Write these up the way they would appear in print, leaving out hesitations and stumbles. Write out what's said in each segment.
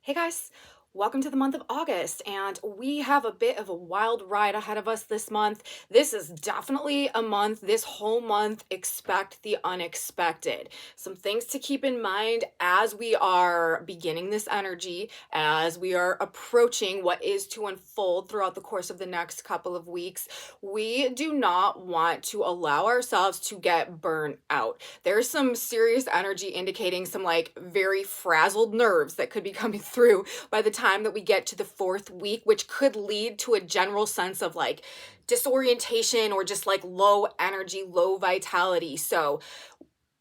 Hey guys, welcome to the month of August, and we have a bit of a wild ride ahead of us this month. This is definitely a month, this whole month, expect the unexpected. Some things to keep in mind as we are beginning this energy, as we are approaching what is to unfold throughout the course of the next couple of weeks. We do not want to allow ourselves to get burnt out. There's some serious energy indicating some like very frazzled nerves that could be coming through by the time that we get to the fourth week, which could lead to a general sense of like disorientation or just like low energy, low vitality. So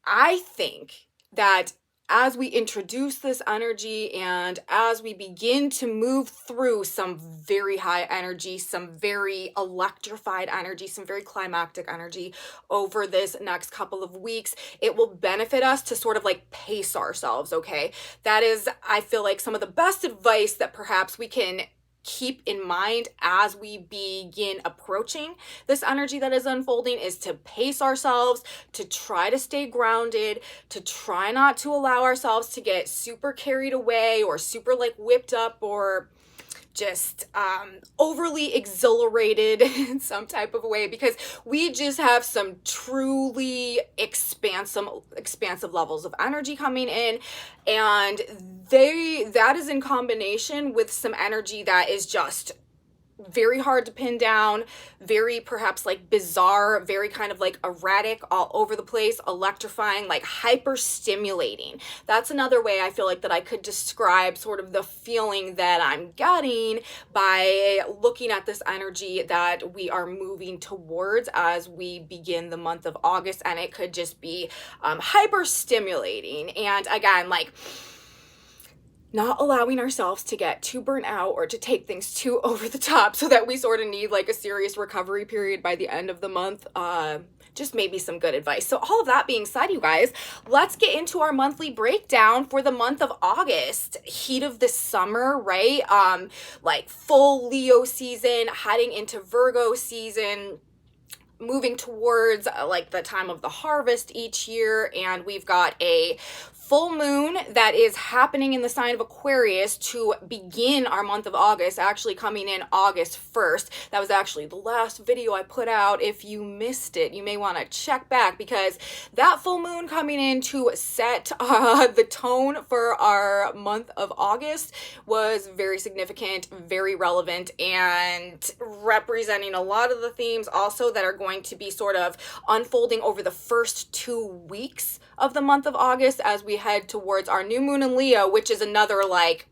I think that as we introduce this energy and as we begin to move through some very high energy, some very electrified energy, some very climactic energy over this next couple of weeks, it will benefit us to sort of like pace ourselves, okay? That is, I feel like, some of the best advice that perhaps we can keep in mind as we begin approaching this energy that is unfolding is to pace ourselves, to try to stay grounded, to try not to allow ourselves to get super carried away or super like whipped up or just overly exhilarated in some type of way, because we just have some truly expansive levels of energy coming in, and that is in combination with some energy that is just very hard to pin down, very perhaps like bizarre, very kind of like erratic, all over the place, electrifying, like hyper stimulating. That's another way I feel like that I could describe sort of the feeling that I'm getting by looking at this energy that we are moving towards as we begin the month of August. And it could just be hyper stimulating. And again, like, not allowing ourselves to get too burnt out or to take things too over the top so that we sort of need like a serious recovery period by the end of the month. Just maybe some good advice. So all of that being said, you guys, let's get into our monthly breakdown for the month of August. Heat of the summer, right? Like full Leo season, heading into Virgo season, moving towards like the time of the harvest each year. And we've got a full moon that is happening in the sign of Aquarius to begin our month of August, actually coming in August 1st. That was actually the last video I put out. If you missed it, you may want to check back, because that full moon coming in to set the tone for our month of August was very significant, very relevant, and representing a lot of the themes also that are going to be sort of unfolding over the first 2 weeks of the month of August as we head towards our new moon in Leo, which is another like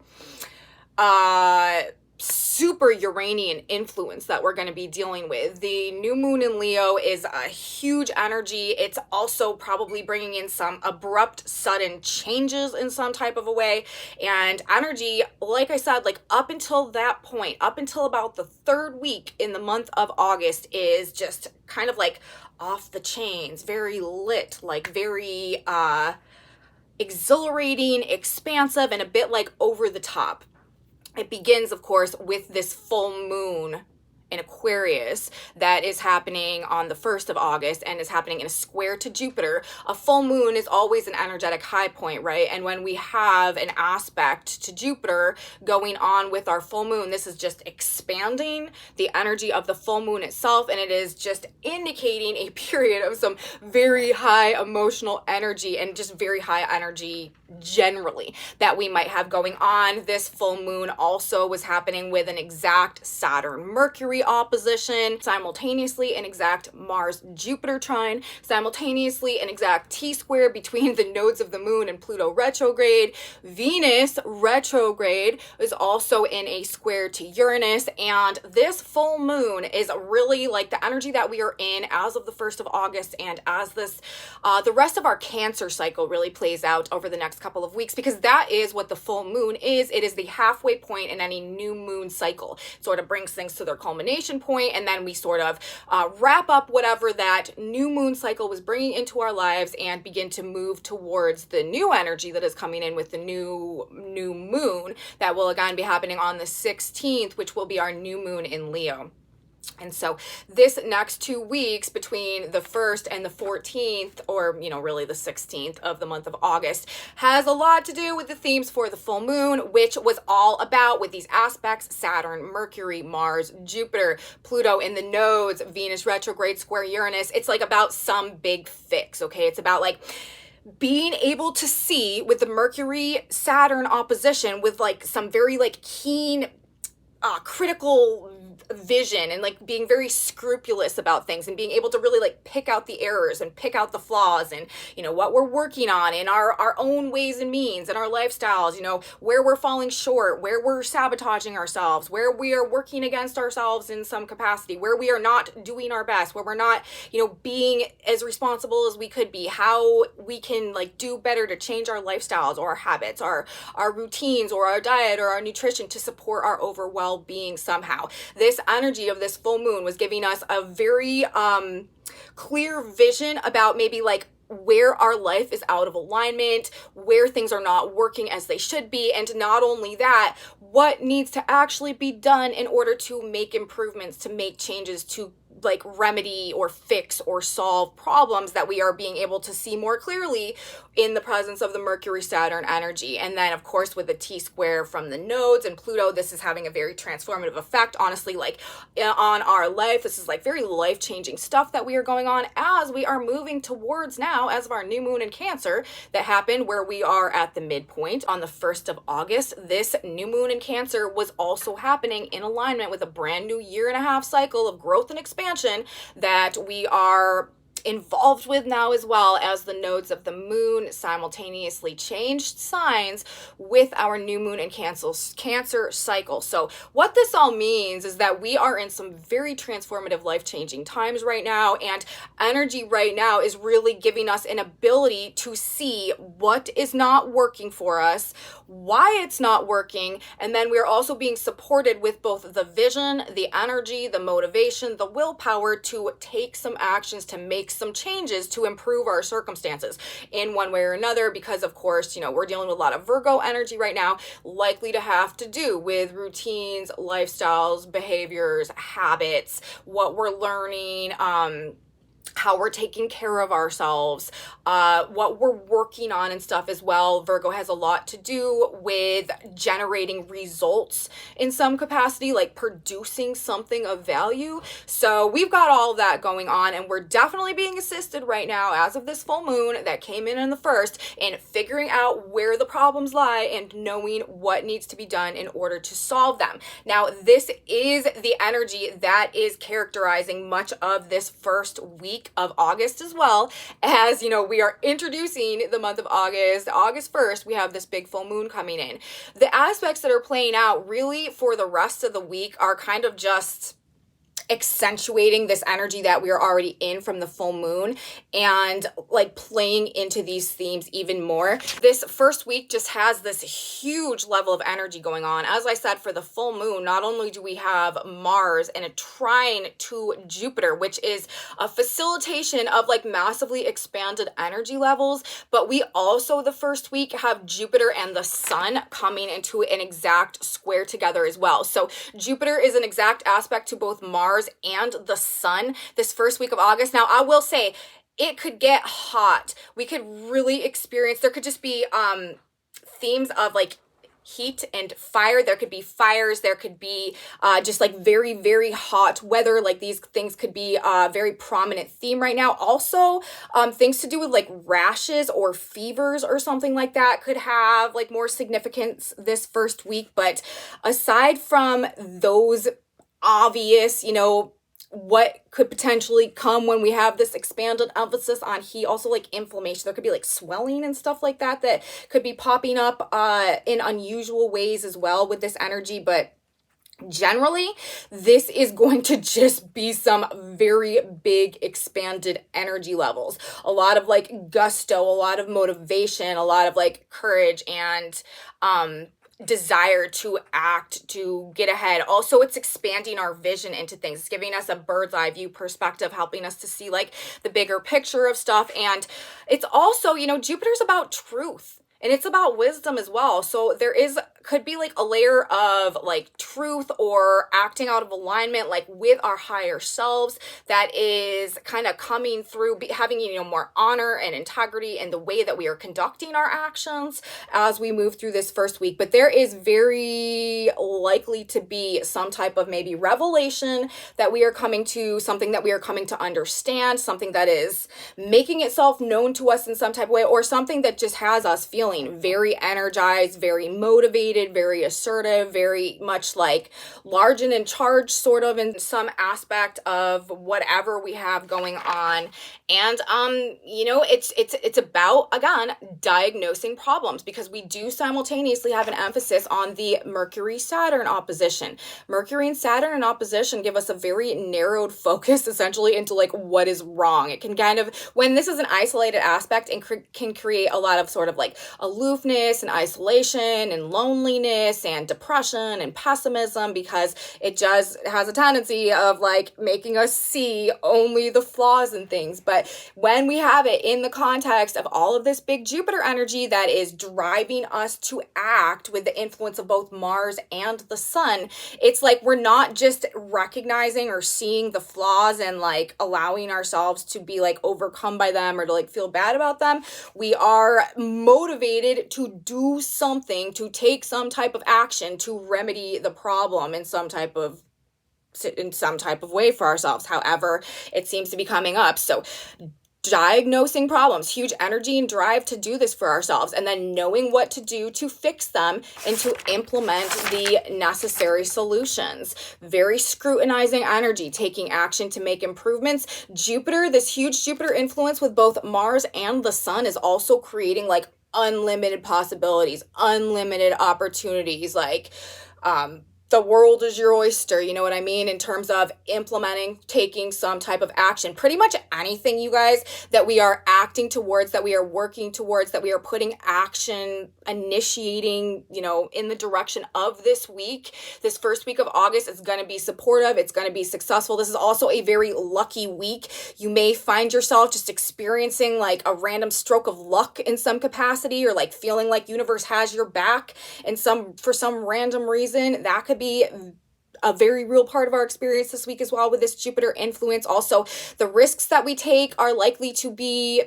super Uranian influence that we're going to be dealing with. The new moon in Leo is a huge energy. It's also probably bringing in some abrupt, sudden changes in some type of a way. And energy, like I said, like up until that point, up until about the third week in the month of August, is just kind of like off the chains, very lit, like very exhilarating, expansive, and a bit like over the top. It begins, of course, with this full moon in Aquarius that is happening on the 1st of August and is happening in a square to Jupiter. A full moon is always an energetic high point, right? And when we have an aspect to Jupiter going on with our full moon, this is just expanding the energy of the full moon itself, and it is just indicating a period of some very high emotional energy and just very high energy generally that we might have going on. This full moon also was happening with an exact Saturn-Mercury opposition, simultaneously an exact Mars-Jupiter trine, simultaneously an exact T-square between the nodes of the moon and Pluto retrograde. Venus retrograde is also in a square to Uranus, and this full moon is really like the energy that we are in as of the 1st of August, and as this the rest of our Cancer cycle really plays out over the next couple of weeks, because that is what the full moon is. It is the halfway point in any new moon cycle. It sort of brings things to their culmination point, and then we sort of wrap up whatever that new moon cycle was bringing into our lives and begin to move towards the new energy that is coming in with the new moon that will again be happening on the 16th, which will be our new moon in Leo. And so this next 2 weeks between the 1st and the 14th, or, really the 16th of the month of August, has a lot to do with the themes for the full moon, which was all about with these aspects: Saturn, Mercury, Mars, Jupiter, Pluto in the nodes, Venus retrograde square Uranus. It's like about some big fix, okay? It's about like being able to see with the Mercury Saturn opposition with like some very like keen critical vision, and like being very scrupulous about things, and being able to really like pick out the errors and pick out the flaws, and what we're working on in our own ways and means and our lifestyles, where we're falling short, where we're sabotaging ourselves, where we are working against ourselves in some capacity, where we are not doing our best, where we're not being as responsible as we could be, how we can like do better to change our lifestyles or our habits, our routines or our diet or our nutrition to support our overall well-being somehow. This energy of this full moon was giving us a very clear vision about maybe like where our life is out of alignment, where things are not working as they should be, and not only that, what needs to actually be done in order to make improvements, to make changes, to like remedy or fix or solve problems that we are being able to see more clearly in the presence of the Mercury Saturn energy. And then of course with the T square from the nodes and Pluto, this is having a very transformative effect, honestly, like on our life. This is like very life-changing stuff that we are going on as we are moving towards now, as of our new moon in Cancer that happened, where we are at the midpoint on the 1st of August. This new moon in Cancer was also happening in alignment with a brand new 1.5-year cycle of growth and expansion that we are involved with now, as well as the nodes of the moon simultaneously changed signs with our new moon and Cancer cycle. So what this all means is that we are in some very transformative, life-changing times right now, and energy right now is really giving us an ability to see what is not working for us, why it's not working, and then we're also being supported with both the vision, the energy, the motivation, the willpower to take some actions, to make some changes to improve our circumstances in one way or another, because of course, we're dealing with a lot of Virgo energy right now, likely to have to do with routines, lifestyles, behaviors, habits, what we're learning, how we're taking care of ourselves, what we're working on and stuff as well. Virgo has a lot to do with generating results in some capacity, like producing something of value. So we've got all of that going on, and we're definitely being assisted right now as of this full moon that came in the 1st, in figuring out where the problems lie and knowing what needs to be done in order to solve them. Now, this is the energy that is characterizing much of this first week of August, as well as, we are introducing the month of August. August 1st, we have this big full moon coming in. The aspects that are playing out really for the rest of the week are kind of just accentuating this energy that we are already in from the full moon, and like playing into these themes even more. This first week just has this huge level of energy going on. As I said, for the full moon, not only do we have Mars in a trine to Jupiter, which is a facilitation of like massively expanded energy levels, but we also the first week have Jupiter and the Sun coming into an exact square together as well. So Jupiter is an exact aspect to both Mars and the Sun this first week of August. Now, I will say it could get hot. We could really experience, there could just be themes of like heat and fire. There could be fires. There could be just like very, very hot weather. Like these things could be a very prominent theme right now. Also, things to do with like rashes or fevers or something like that could have like more significance this first week. But aside from those obvious, what could potentially come when we have this expanded emphasis on heat, also like inflammation. There could be like swelling and stuff like that that could be popping up in unusual ways as well with this energy. But generally, this is going to just be some very big expanded energy levels. A lot of like gusto, a lot of motivation, a lot of like courage and desire to act, to get ahead. Also, it's expanding our vision into things. It's giving us a bird's eye view perspective, helping us to see like the bigger picture of stuff. And it's also, Jupiter's about truth. And it's about wisdom as well. So there is could be like a layer of like truth or acting out of alignment, like with our higher selves, that is kind of coming through, having, more honor and integrity in the way that we are conducting our actions as we move through this first week. But there is very likely to be some type of maybe revelation that we are coming to, something that we are coming to understand, something that is making itself known to us in some type of way, or something that just has us feeling very energized, very motivated, very assertive, very much like large and in charge, sort of, in some aspect of whatever we have going on. And it's about, again, diagnosing problems, because we do simultaneously have an emphasis on the Mercury-Saturn opposition. Mercury and Saturn in opposition give us a very narrowed focus, essentially, into like what is wrong. It can kind of, when this is an isolated aspect, and can create a lot of sort of like aloofness and isolation and loneliness and depression and pessimism, because it just has a tendency of like making us see only the flaws in things. But when we have it in the context of all of this big Jupiter energy that is driving us to act with the influence of both Mars and the Sun, it's like we're not just recognizing or seeing the flaws and like allowing ourselves to be like overcome by them or to like feel bad about them. We are motivated to do something, to take some type of action to remedy the problem in some type of way for ourselves, however it seems to be coming up. So diagnosing problems, huge energy and drive to do this for ourselves, and then knowing what to do to fix them and to implement the necessary solutions. Very scrutinizing energy, taking action to make improvements. Jupiter, this huge Jupiter influence with both Mars and the Sun, is also creating like unlimited possibilities, unlimited opportunities, like the world is your oyster, you know what I mean? In terms of implementing, taking some type of action. Pretty much anything, you guys, that we are acting towards, that we are working towards, that we are putting action, initiating, in the direction of this week, this first week of August, is going to be supportive. It's going to be successful. This is also a very lucky week. You may find yourself just experiencing like a random stroke of luck in some capacity, or like feeling like universe has your back and for some random reason. That could be a very real part of our experience this week as well with this Jupiter influence. Also, the risks that we take are likely to be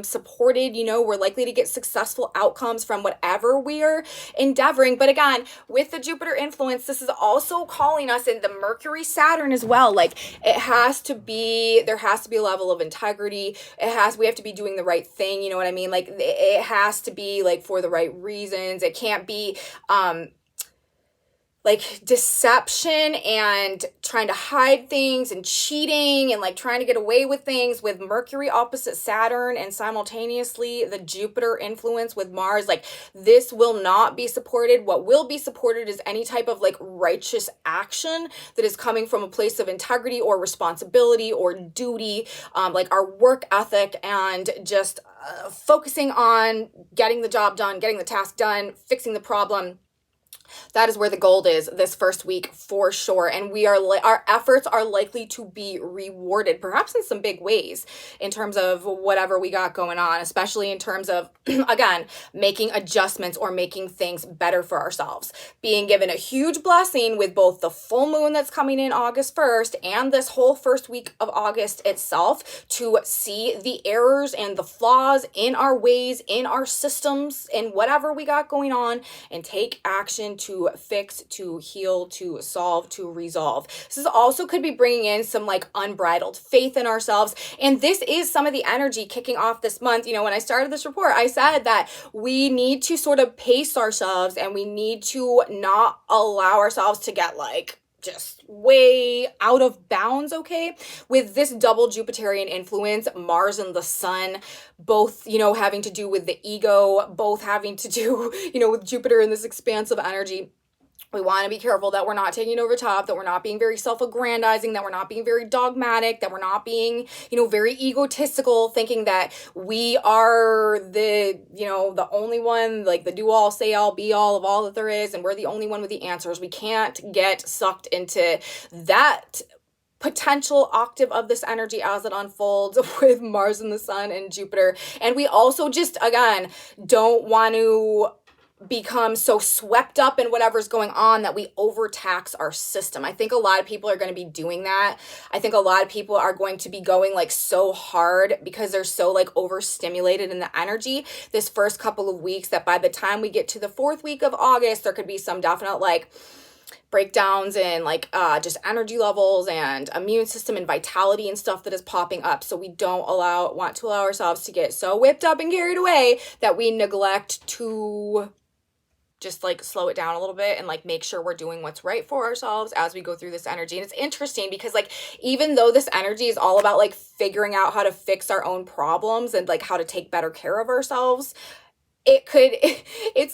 supported. We're likely to get successful outcomes from whatever we're endeavoring. But again, with the Jupiter influence, this is also calling us in the Mercury Saturn as well. Like there has to be a level of integrity. We have to be doing the right thing. You know what I mean? Like it has to be like for the right reasons. It can't be, like deception and trying to hide things and cheating and like trying to get away with things with Mercury opposite Saturn and simultaneously the Jupiter influence with Mars. Like this will not be supported. What will be supported is any type of like righteous action that is coming from a place of integrity or responsibility or duty, like our work ethic, and just focusing on getting the job done, getting the task done, fixing the problem. That is where the gold is this first week for sure. And our efforts are likely to be rewarded, perhaps in some big ways, in terms of whatever we got going on, especially in terms of, again, making adjustments or making things better for ourselves. Being given a huge blessing with both the full moon that's coming in August 1st and this whole first week of August itself, to see the errors and the flaws in our ways, in our systems, in whatever we got going on, and take action to fix, to heal, to solve, to resolve. This also could be bringing in some like unbridled faith in ourselves. And this is some of the energy kicking off this month. When I started this report, I said that we need to sort of pace ourselves and we need to not allow ourselves to get like just way out of bounds, okay? With this double Jupiterian influence, Mars and the Sun, both, having to do with the ego, both having to do, with Jupiter and this expansive energy. We want to be careful that we're not taking it over top, that we're not being very self-aggrandizing, that we're not being very dogmatic, that we're not being, very egotistical, thinking that we are the only one, like the do-all, say-all, be-all of all that there is, and we're the only one with the answers. We can't get sucked into that potential octave of this energy as it unfolds with Mars and the Sun and Jupiter. And we also just, again, don't want to become so swept up in whatever's going on that we overtax our system. I think a lot of people are going to be doing that. I think a lot of people are going to be going like so hard because they're so like overstimulated in the energy this first couple of weeks that by the time we get to the 4th week of August, there could be some definite like breakdowns in like just energy levels and immune system and vitality and stuff that is popping up. So we don't want to allow ourselves to get so whipped up and carried away that we neglect to just like slow it down a little bit and like make sure we're doing what's right for ourselves as we go through this energy. And it's interesting because like even though this energy is all about like figuring out how to fix our own problems and like how to take better care of ourselves, it's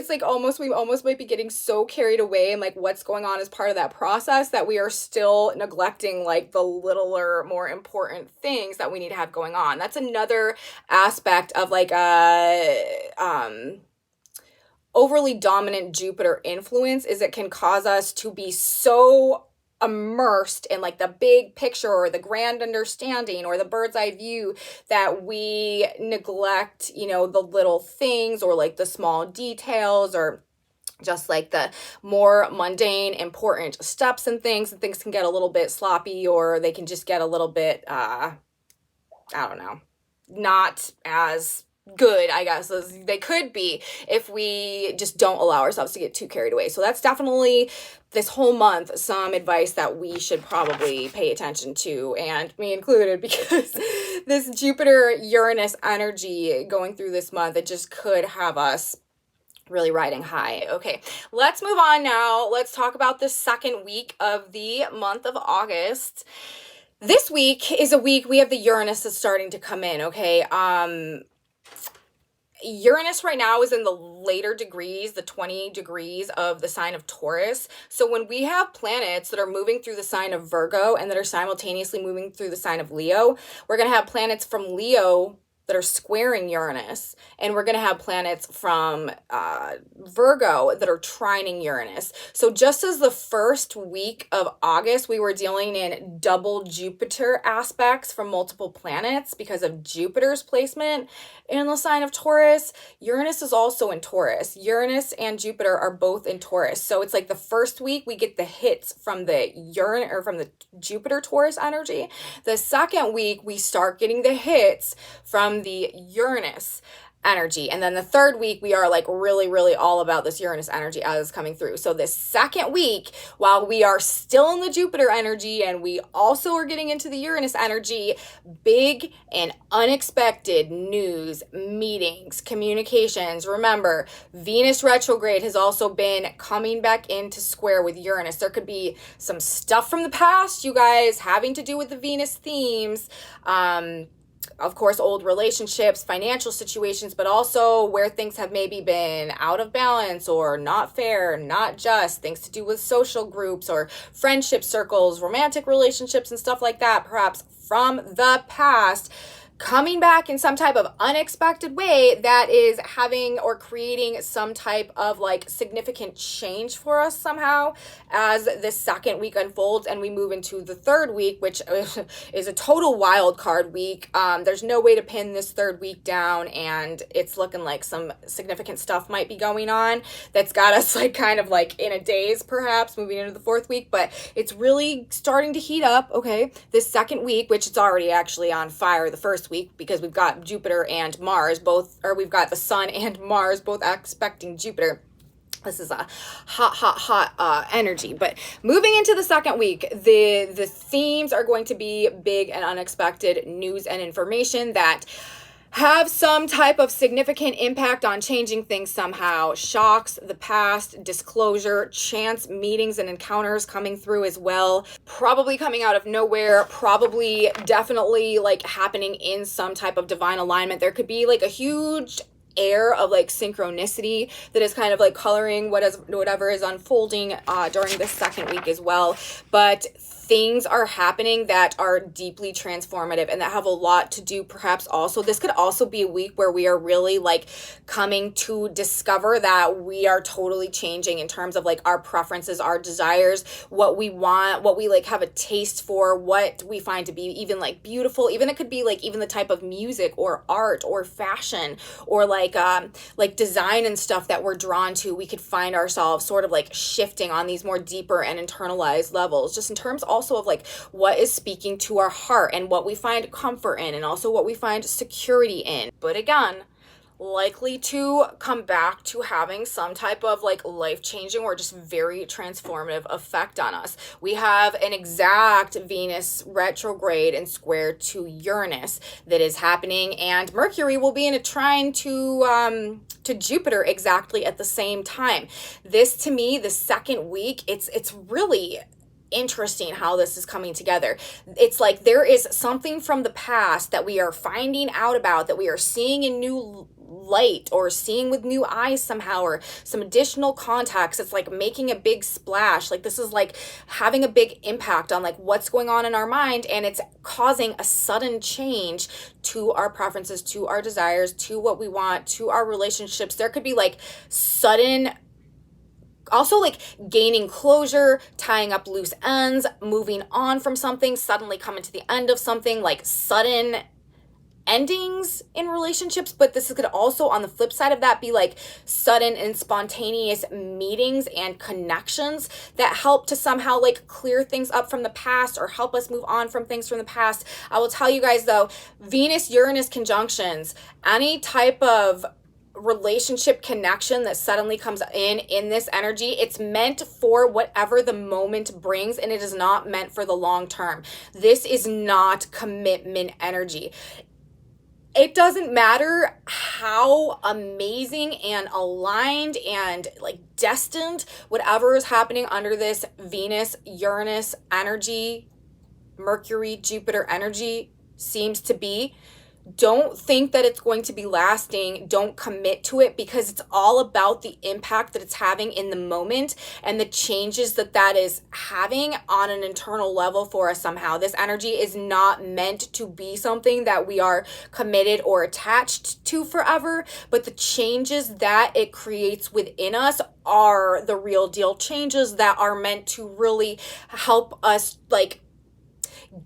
like almost we almost might be getting so carried away and like what's going on as part of that process that we are still neglecting like the littler, more important things that we need to have going on. That's another aspect of like overly dominant Jupiter influence, is it can cause us to be so immersed in like the big picture or the grand understanding or the bird's eye view that we neglect, you know, the little things or like the small details or just like the more mundane, important steps and things can get a little bit sloppy, or they can just get a little bit, I don't know, not as good, I guess, as they could be if we just don't allow ourselves to get too carried away. So that's definitely this whole month some advice that we should probably pay attention to, and me included, because this Jupiter-Uranus energy going through this month, it just could have us really riding high. Okay, let's move on now. Let's talk about the second week of the month of August. This week is a week we have the Uranus that's starting to come in, okay? Uranus right now is in the later degrees, the 20 degrees of the sign of Taurus. So when we have planets that are moving through the sign of Virgo and that are simultaneously moving through the sign of Leo, we're going to have planets from Leo that are squaring Uranus, and we're going to have planets from Virgo that are trining Uranus. So just as the first week of August, we were dealing in double Jupiter aspects from multiple planets because of Jupiter's placement in the sign of Taurus, Uranus is also in Taurus. Uranus and Jupiter are both in Taurus. So it's like the first week we get the hits from the from the Jupiter Taurus energy. The second week we start getting the hits from the Uranus energy. And then the third week, we are like really, really all about this Uranus energy as it's coming through. So this second week, while we are still in the Jupiter energy and we also are getting into the Uranus energy, big and unexpected news, meetings, communications. Remember, Venus retrograde has also been coming back into square with Uranus. There could be some stuff from the past, you guys, having to do with the Venus themes. Of course, old relationships, financial situations, but also where things have maybe been out of balance or not fair, not just, things to do with social groups or friendship circles, romantic relationships and stuff like that, perhaps from the past, coming back in some type of unexpected way that is having or creating some type of like significant change for us somehow as this second week unfolds and we move into the third week, which is a total wild card week. There's no way to pin this third week down, and it's looking like some significant stuff might be going on that's got us like kind of like in a daze, perhaps moving into the fourth week, but it's really starting to heat up. Okay, this second week, which it's already actually on fire the first week, because we've got Jupiter and Mars both, or we've got the Sun and Mars both aspecting Jupiter. This is a hot energy. But moving into the second week, the themes are going to be big and unexpected news and information that have some type of significant impact on changing things somehow. Shocks, the past, disclosure, chance meetings and encounters coming through as well. Probably coming out of nowhere, probably definitely like happening in some type of divine alignment. There could be like a huge air of like synchronicity that is kind of like coloring whatever is unfolding during this second week as well. But things are happening that are deeply transformative and that have a lot to do, perhaps also, this could also be a week where we are really like coming to discover that we are totally changing in terms of like our preferences, our desires, what we want, what we like have a taste for, what we find to be even like beautiful. Even it could be like even the type of music or art or fashion or like design and stuff that we're drawn to. We could find ourselves sort of like shifting on these more deeper and internalized levels, just in terms also of like what is speaking to our heart and what we find comfort in and also what we find security in. But again, likely to come back to having some type of like life-changing or just very transformative effect on us. We have an exact Venus retrograde and square to Uranus that is happening, and Mercury will be in a trine to Jupiter exactly at the same time. This, to me, the second week, it's really interesting how this is coming together. It's like there is something from the past that we are finding out about, that we are seeing in new light or seeing with new eyes somehow, or some additional context. It's like making a big splash. Like this is like having a big impact on like what's going on in our mind, and it's causing a sudden change to our preferences, to our desires, to what we want, to our relationships. There could be like sudden, also like gaining closure, tying up loose ends, moving on from something, suddenly coming to the end of something, like sudden endings in relationships. But this could also, on the flip side of that, be like sudden and spontaneous meetings and connections that help to somehow like clear things up from the past or help us move on from things from the past. I will tell you guys though, Venus-Uranus conjunctions, any type of relationship connection that suddenly comes in this energy, it's meant for whatever the moment brings, and it is not meant for the long term. This is not commitment energy. It doesn't matter how amazing and aligned and like destined whatever is happening under this Venus Uranus energy, Mercury Jupiter energy seems to be. Don't think that it's going to be lasting. Don't commit to it, because it's all about the impact that it's having in the moment and the changes that that is having on an internal level for us somehow. This energy is not meant to be something that we are committed or attached to forever, but the changes that it creates within us are the real deal changes that are meant to really help us like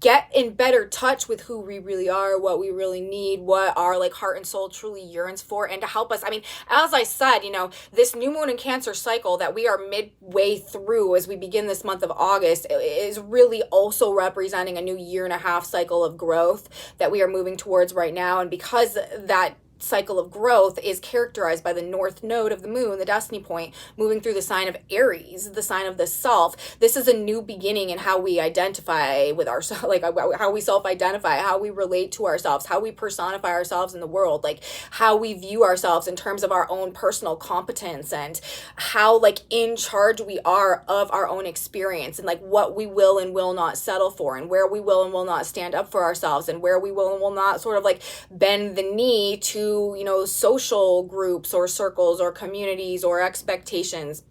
get in better touch with who we really are, what we really need, what our like heart and soul truly yearns for, and to help us. I mean, as I said, you know, this new moon in Cancer cycle that we are midway through as we begin this month of August is really also representing a new 1.5-year cycle of growth that we are moving towards right now. And because that cycle of growth is characterized by the north node of the moon, the destiny point, moving through the sign of Aries, the sign of the self. This is a new beginning in how we identify with ourselves, like how we self-identify, how we relate to ourselves, how we personify ourselves in the world, like how we view ourselves in terms of our own personal competence, and how like in charge we are of our own experience, and like what we will and will not settle for, and where we will and will not stand up for ourselves, and where we will and will not sort of like bend the knee to, you know, social groups or circles or communities or expectations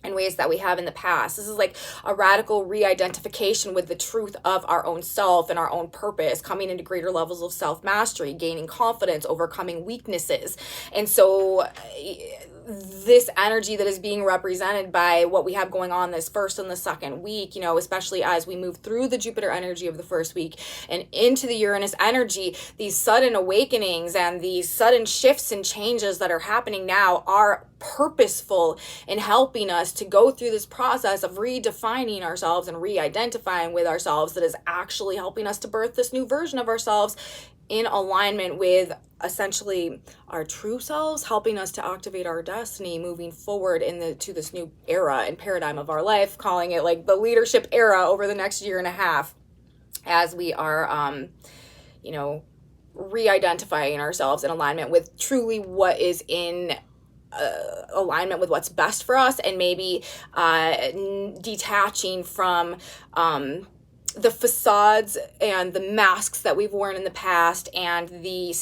in ways that we have in the past. This is like a radical re-identification with the truth of our own self and our own purpose, coming into greater levels of self-mastery, gaining confidence, overcoming weaknesses. And so this energy that is being represented by what we have going on this first and the second week, you know, especially as we move through the Jupiter energy of the first week and into the Uranus energy, these sudden awakenings and these sudden shifts and changes that are happening now are purposeful in helping us to go through this process of redefining ourselves and re-identifying with ourselves, that is actually helping us to birth this new version of ourselves in alignment with essentially our true selves, helping us to activate our destiny moving forward to this new era and paradigm of our life, calling it like the leadership era over the next 1.5 years, as we are you know, re-identifying ourselves in alignment with truly what is in alignment with what's best for us, and maybe detaching from the facades and the masks that we've worn in the past, and the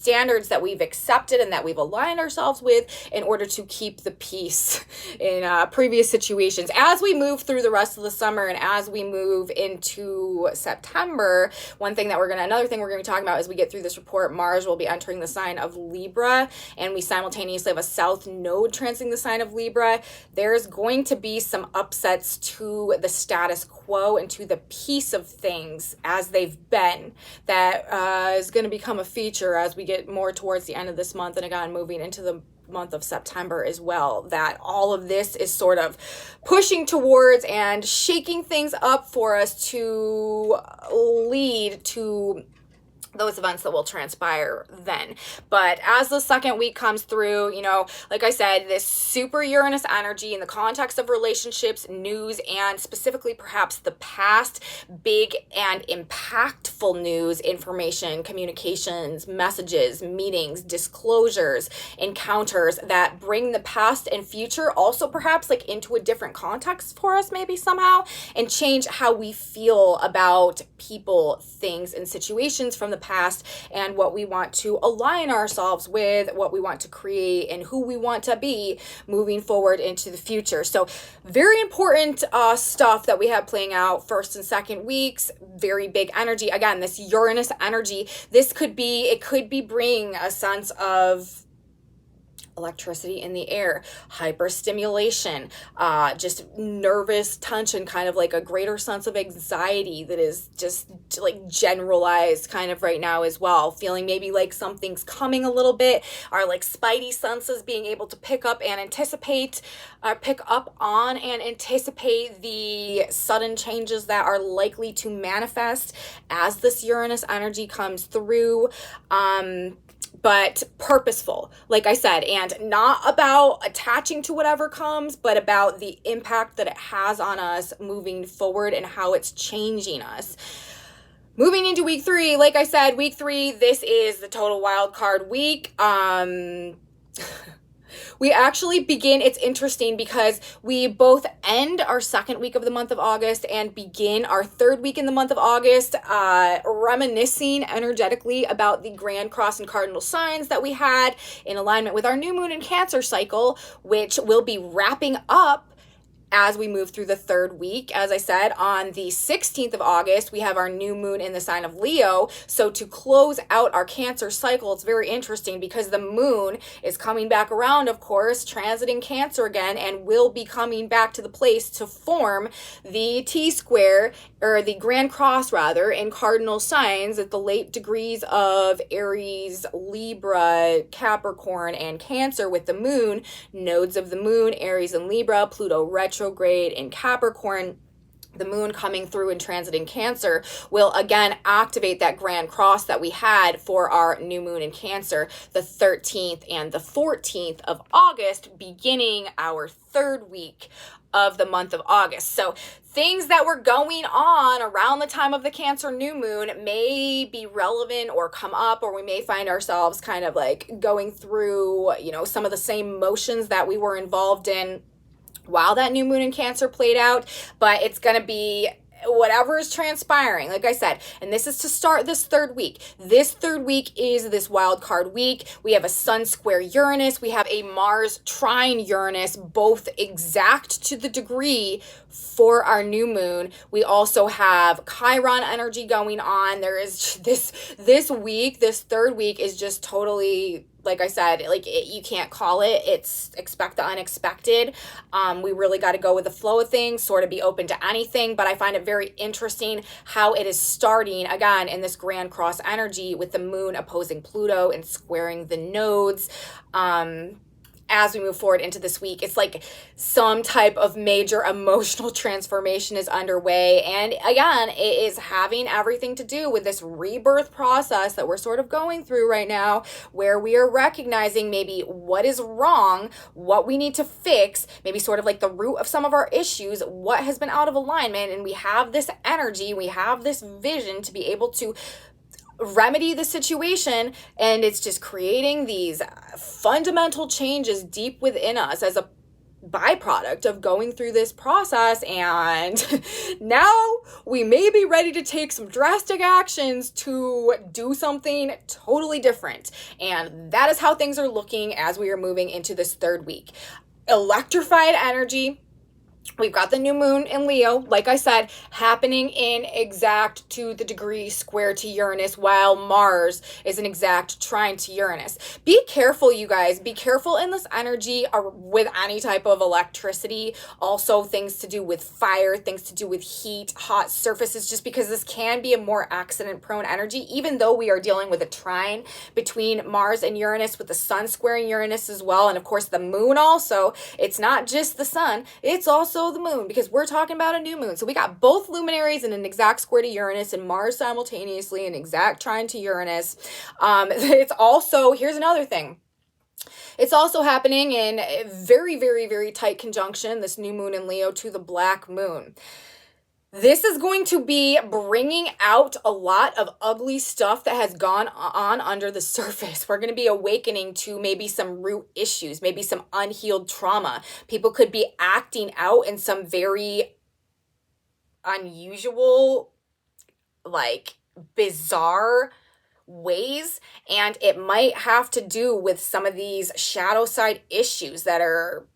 standards that we've accepted and that we've aligned ourselves with in order to keep the peace in previous situations. As we move through the rest of the summer and as we move into September, another thing we're going to be talking about as we get through this report, Mars will be entering the sign of Libra, and we simultaneously have a South Node transiting the sign of Libra. There's going to be some upsets to the status quo and to the peace of things as they've been. That is going to become a feature as we get more towards the end of this month and again moving into the month of September as well, that all of this is sort of pushing towards and shaking things up for us to lead to those events that will transpire then. But as the second week comes through, like I said, this super Uranus energy in the context of relationships, news, and specifically perhaps the past, big and impactful news, information, communications, messages, meetings, disclosures, encounters that bring the past and future also perhaps like into a different context for us maybe somehow, and change how we feel about people, things, and situations from the past and what we want to align ourselves with, what we want to create, and who we want to be moving forward into the future. So very important stuff that we have playing out first and second weeks. Very big energy. Again, this Uranus energy, it could be bringing a sense of electricity in the air, hyperstimulation, just nervous tension, kind of like a greater sense of anxiety that is just like generalized kind of right now as well. Feeling maybe like something's coming a little bit, our like spidey senses being able to pick up on and anticipate the sudden changes that are likely to manifest as this Uranus energy comes through. But purposeful, like I said, and not about attaching to whatever comes, but about the impact that it has on us moving forward and how it's changing us. Moving into week 3, like I said, week 3, this is the total wild card week. We actually begin, it's interesting because we both end our second week of the month of August and begin our third week in the month of August, reminiscing energetically about the Grand Cross and Cardinal signs that we had in alignment with our new moon and Cancer cycle, which will be wrapping up as we move through the third week. As I said, on the 16th of August, we have our new moon in the sign of Leo. So to close out our Cancer cycle, it's very interesting because the moon is coming back around, of course, transiting Cancer again, and will be coming back to the place to form the T-square, or the Grand Cross rather, in cardinal signs at the late degrees of Aries, Libra, Capricorn, and Cancer with the moon, nodes of the moon, Aries and Libra, Pluto retrograde in Capricorn. The moon coming through and transiting Cancer will again activate that Grand Cross that we had for our new moon in Cancer, the 13th and the 14th of August, beginning our third week of the month of August. So things that were going on around the time of the Cancer new moon may be relevant or come up, or we may find ourselves kind of like going through, some of the same motions that we were involved in while that new moon in Cancer played out, but it's going to be whatever is transpiring, like I said, and this is to start this third week. This third week is this wild card week. We have a Sun square Uranus. We have a Mars trine Uranus, both exact to the degree for our new moon. We also have Chiron energy going on. There is this week, this third week is just totally, like I said, you can't call it. It's expect the unexpected. We really got to go with the flow of things, sort of be open to anything. But I find it very interesting how it is starting, again, in this Grand Cross energy with the moon opposing Pluto and squaring the nodes. As we move forward into this week, it's like some type of major emotional transformation is underway. And again, it is having everything to do with this rebirth process that we're sort of going through right now, where we are recognizing maybe what is wrong, what we need to fix, maybe sort of like the root of some of our issues, what has been out of alignment. And we have this energy, we have this vision to be able to remedy the situation, and it's just creating these fundamental changes deep within us as a byproduct of going through this process, and now we may be ready to take some drastic actions to do something totally different. And that is how things are looking as we are moving into this third week. Electrified energy. We've got the new moon in Leo, like I said, happening in exact to the degree square to Uranus, while Mars is an exact trine to Uranus. Be careful, you guys. Be careful in this energy with any type of electricity. Also, things to do with fire, things to do with heat, hot surfaces, just because this can be a more accident-prone energy, even though we are dealing with a trine between Mars and Uranus, with the sun squaring Uranus as well, and of course the moon also. It's not just the sun, it's also the moon, because we're talking about a new moon. So we got both luminaries in an exact square to Uranus, and Mars simultaneously an exact trine to Uranus. It's also, here's another thing. It's also happening in a very, very, very tight conjunction, this new moon in Leo, to the black moon. This is going to be bringing out a lot of ugly stuff that has gone on under the surface. We're going to be awakening to maybe some root issues, maybe some unhealed trauma. People could be acting out in some very unusual, like bizarre ways, and it might have to do with some of these shadow side issues that are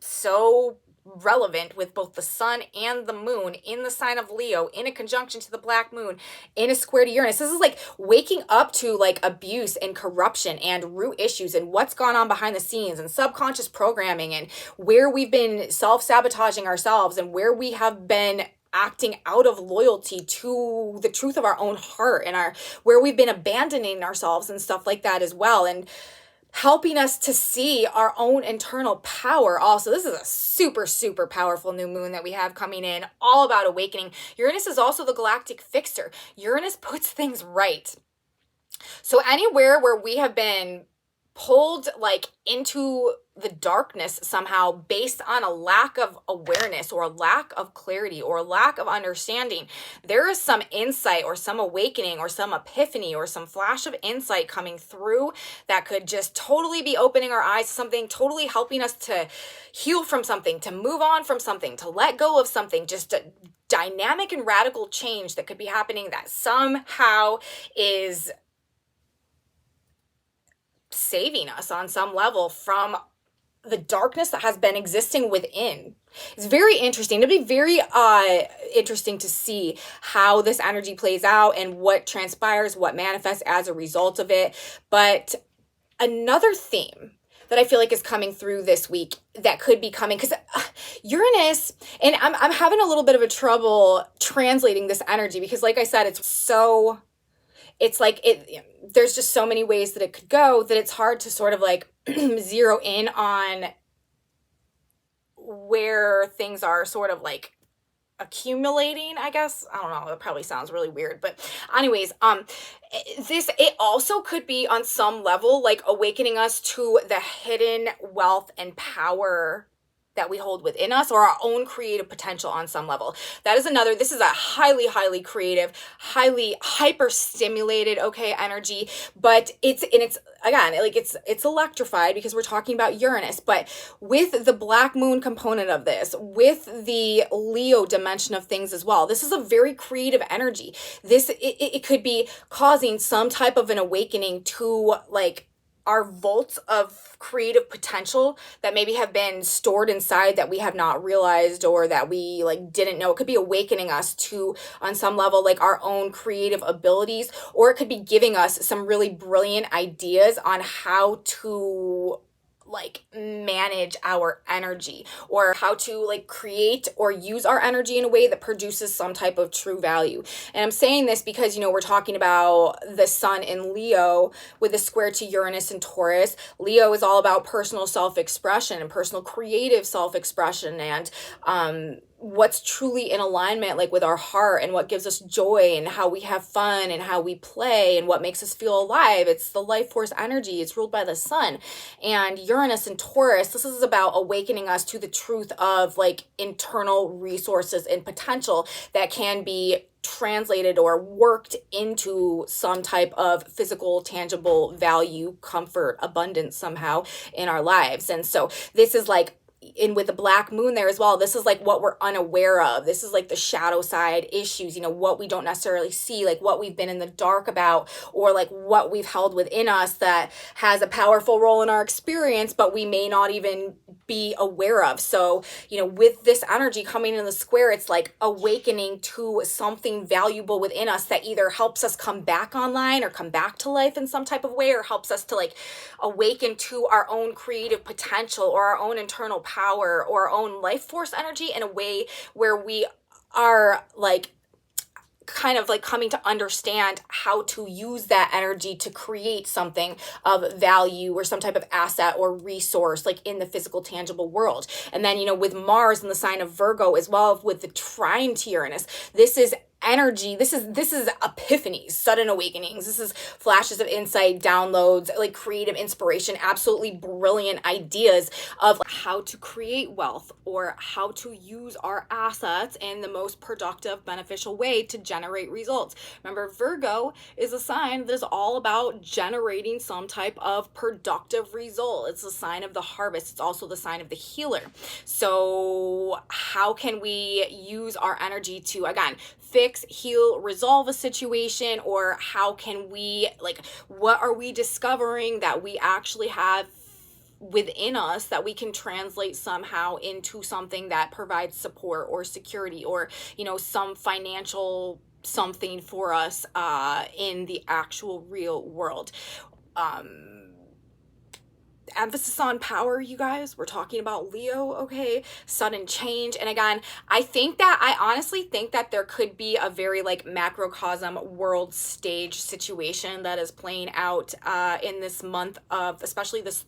so relevant with both the sun and the moon in the sign of Leo, in a conjunction to the black moon, in a square to Uranus. This is like waking up to like abuse and corruption and root issues and what's gone on behind the scenes and subconscious programming, and where we've been self-sabotaging ourselves, and where we have been acting out of loyalty to the truth of our own heart, and where we've been abandoning ourselves and stuff like that as well, and helping us to see our own internal power. Also, this is a super, super powerful new moon that we have coming in, all about awakening. Uranus is also the galactic fixer. Uranus puts things right. So anywhere where we have been pulled like into the darkness somehow, based on a lack of awareness or a lack of clarity or a lack of understanding, there is some insight or some awakening or some epiphany or some flash of insight coming through that could just totally be opening our eyes to something, totally helping us to heal from something, to move on from something, to let go of something. Just a dynamic and radical change that could be happening that somehow is saving us on some level from the darkness that has been existing within. It's very interesting. It'll be very interesting to see how this energy plays out and what transpires, what manifests as a result of it. But another theme that I feel like is coming through this week that could be coming, because Uranus, and I'm having a little bit of a trouble translating this energy, because like I said, it's like there's just so many ways that it could go that it's hard to sort of like zero in on where things are sort of like accumulating, I guess. I don't know, that probably sounds really weird, but anyways, it also could be on some level like awakening us to the hidden wealth and power that we hold within us, or our own creative potential on some level. This is a highly, highly creative, highly hyper stimulated, energy, but it's electrified because we're talking about Uranus, but with the black moon component of this, with the Leo dimension of things as well, this is a very creative energy. It could be causing some type of an awakening to like our vaults of creative potential that maybe have been stored inside that we have not realized, or that we like didn't know. It could be awakening us to, on some level, like our own creative abilities, or it could be giving us some really brilliant ideas on how to like manage our energy, or how to like create or use our energy in a way that produces some type of true value. And I'm saying this because, we're talking about the sun in Leo with a square to Uranus and Taurus. Leo is all about personal self-expression and personal creative self-expression, and what's truly in alignment like with our heart, and what gives us joy, and how we have fun, and how we play, and what makes us feel alive. It's the life force energy. It's ruled by the sun. And Uranus and Taurus, this is about awakening us to the truth of like internal resources and potential that can be translated or worked into some type of physical, tangible value, comfort, abundance somehow in our lives. And so this is like in with the black moon there as well, this is like what we're unaware of. This is like the shadow side issues, what we don't necessarily see, like what we've been in the dark about, or like what we've held within us that has a powerful role in our experience, but we may not even be aware of. So, with this energy coming in the square, it's like awakening to something valuable within us that either helps us come back online or come back to life in some type of way, or helps us to like awaken to our own creative potential or our own internal power or our own life force energy in a way where we are like kind of like coming to understand how to use that energy to create something of value or some type of asset or resource like in the physical tangible world. And then with Mars in the sign of Virgo as well, with the trine to Uranus, this is energy. This is epiphanies, sudden awakenings. This is flashes of insight, downloads, like creative inspiration, absolutely brilliant ideas of how to create wealth or how to use our assets in the most productive, beneficial way to generate results. Remember, Virgo is a sign that's all about generating some type of productive result. It's a sign of the harvest. It's also the sign of the healer. So how can we use our energy to, again, fix, heal, resolve a situation? Or how can we, like, what are we discovering that we actually have within us that we can translate somehow into something that provides support or security or, some financial something for us in the actual real world. Emphasis on power, you guys. We're talking about Leo, okay? Sudden change. And again, I honestly think that there could be a very like macrocosm world stage situation that is playing out in this month of, especially this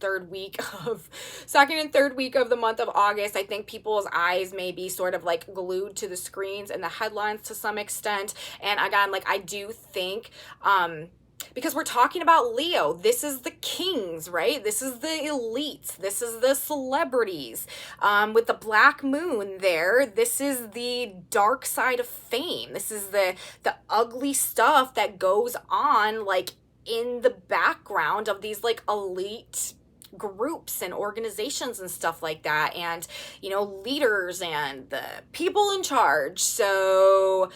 second and third week of the month of August. I think people's eyes may be sort of like glued to the screens and the headlines to some extent. And again, like I do think, because we're talking about Leo. This is the kings, right? This is the elites. This is the celebrities. With the black moon there, this is the dark side of fame. This is the ugly stuff that goes on like in the background of these like elite groups and organizations and stuff like that, and leaders and the people in charge. So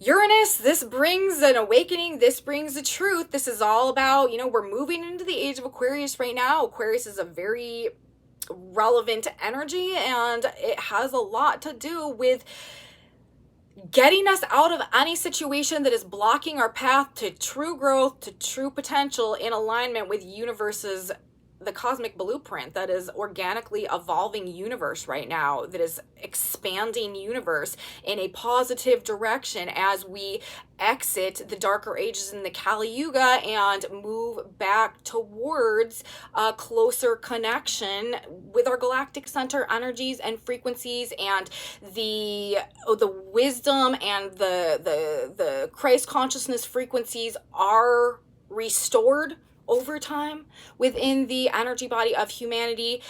Uranus, this brings an awakening. This brings the truth. This is all about, we're moving into the age of Aquarius right now. Aquarius is a very relevant energy, and it has a lot to do with getting us out of any situation that is blocking our path to true growth, to true potential, in alignment with the cosmic blueprint that is organically evolving universe right now, that is expanding universe in a positive direction as we exit the darker ages in the Kali Yuga and move back towards a closer connection with our galactic center energies and frequencies, and the wisdom and the Christ consciousness frequencies are restored over time within the energy body of humanity.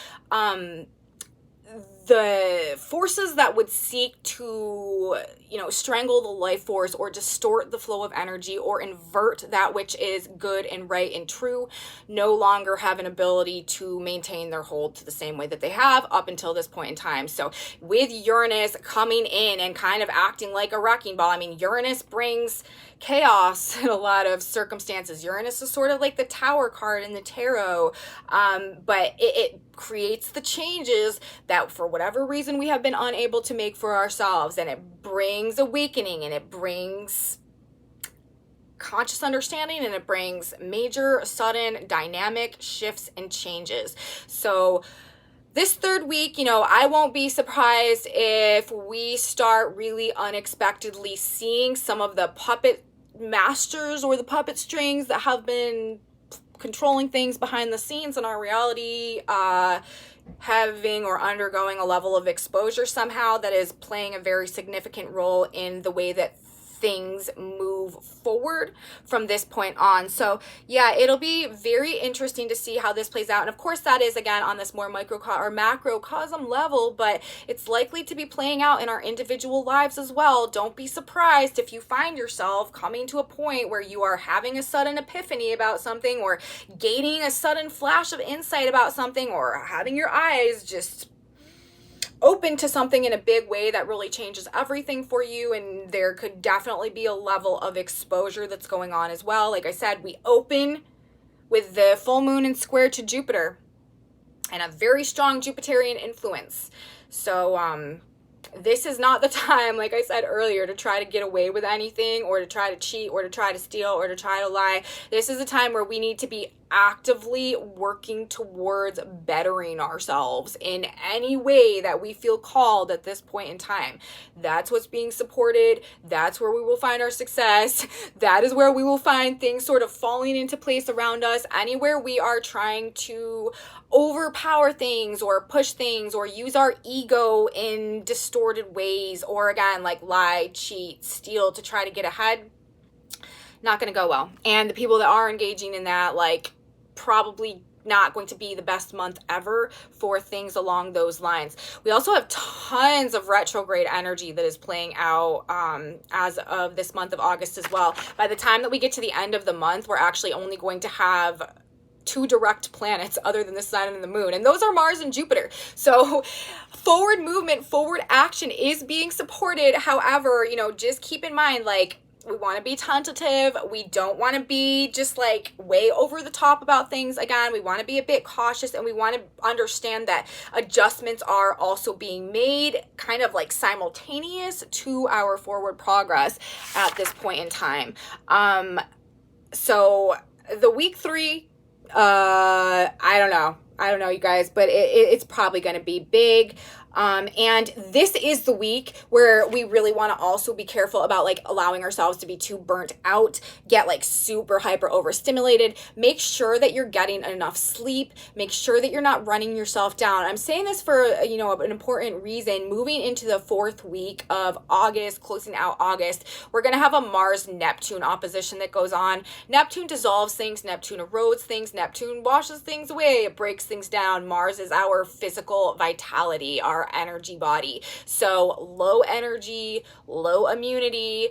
The forces that would seek to, strangle the life force or distort the flow of energy or invert that which is good and right and true no longer have an ability to maintain their hold to the same way that they have up until this point in time. So with Uranus coming in and kind of acting like a wrecking ball, Uranus brings chaos in a lot of circumstances. Uranus is sort of like the Tower card in the tarot, but it creates the changes that for whatever reason we have been unable to make for ourselves, and it brings awakening, and it brings conscious understanding, and it brings major sudden dynamic shifts and changes. So this third week, I won't be surprised if we start really unexpectedly seeing some of the puppet masters or the puppet strings that have been controlling things behind the scenes in our reality having or undergoing a level of exposure somehow that is playing a very significant role in the way that things move forward from this point on. So yeah, it'll be very interesting to see how this plays out. And of course that is again on this more macrocosm level, but it's likely to be playing out in our individual lives as well. Don't be surprised if you find yourself coming to a point where you are having a sudden epiphany about something, or gaining a sudden flash of insight about something, or having your eyes just open to something in a big way that really changes everything for you, and there could definitely be a level of exposure that's going on as well. Like I said, we open with the full moon and square to Jupiter and a very strong Jupiterian influence. So this is not the time, like I said earlier, to try to get away with anything, or to try to cheat, or to try to steal, or to try to lie. This is a time where we need to be actively working towards bettering ourselves in any way that we feel called at this point in time. That's what's being supported. That's where we will find our success. That is where we will find things sort of falling into place around us. Anywhere we are trying to overpower things or push things or use our ego in distorted ways, or again, like lie, cheat, steal to try to get ahead, not going to go well. And the people that are engaging in that, like, probably not going to be the best month ever for things along those lines. We also have tons of retrograde energy that is playing out as of this month of August as well. By the time that we get to the end of the month, we're actually only going to have 2 direct planets other than the sun and the moon, and those are Mars and Jupiter. So forward movement, forward action is being supported. However, just keep in mind, like, we want to be tentative. We don't want to be just like way over the top about things. Again, we want to be a bit cautious, and we want to understand that adjustments are also being made kind of like simultaneous to our forward progress at this point in time. So the week 3, I don't know, you guys, but it's probably going to be big. And this is the week where we really want to also be careful about like allowing ourselves to be too burnt out, get like super hyper overstimulated. Make sure that you're getting enough sleep. Make sure that you're not running yourself down. I'm saying this for, an important reason. Moving into the 4th week of August, closing out August, we're going to have a Mars-Neptune opposition that goes on. Neptune dissolves things. Neptune erodes things. Neptune washes things away. It breaks things down. Mars is our physical vitality, our energy body. So low energy, low immunity,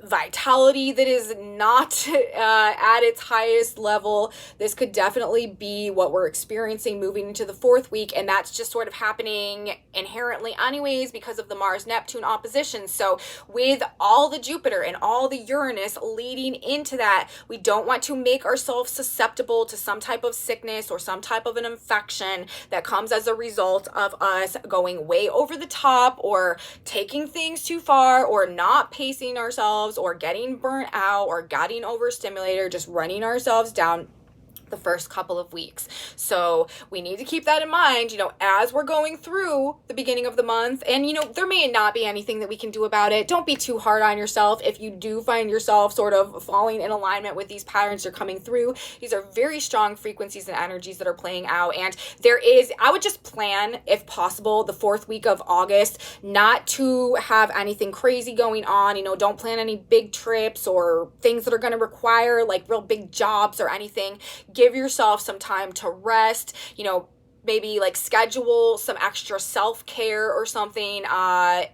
vitality that is not at its highest level. This could definitely be what we're experiencing moving into the 4th week, and that's just sort of happening inherently anyways because of the Mars-Neptune opposition. So with all the Jupiter and all the Uranus leading into that, we don't want to make ourselves susceptible to some type of sickness or some type of an infection that comes as a result of us going way over the top, or taking things too far, or not pacing ourselves, or getting burnt out, or getting overstimulated, or just running ourselves down the first couple of weeks. So we need to keep that in mind, as we're going through the beginning of the month. And, there may not be anything that we can do about it. Don't be too hard on yourself if you do find yourself sort of falling in alignment with these patterns that are coming through. These are very strong frequencies and energies that are playing out. And I would just plan, if possible, the 4th week of August, not to have anything crazy going on. Don't plan any big trips or things that are going to require like real big jobs or anything. Give yourself some time to rest, maybe like schedule some extra self-care or something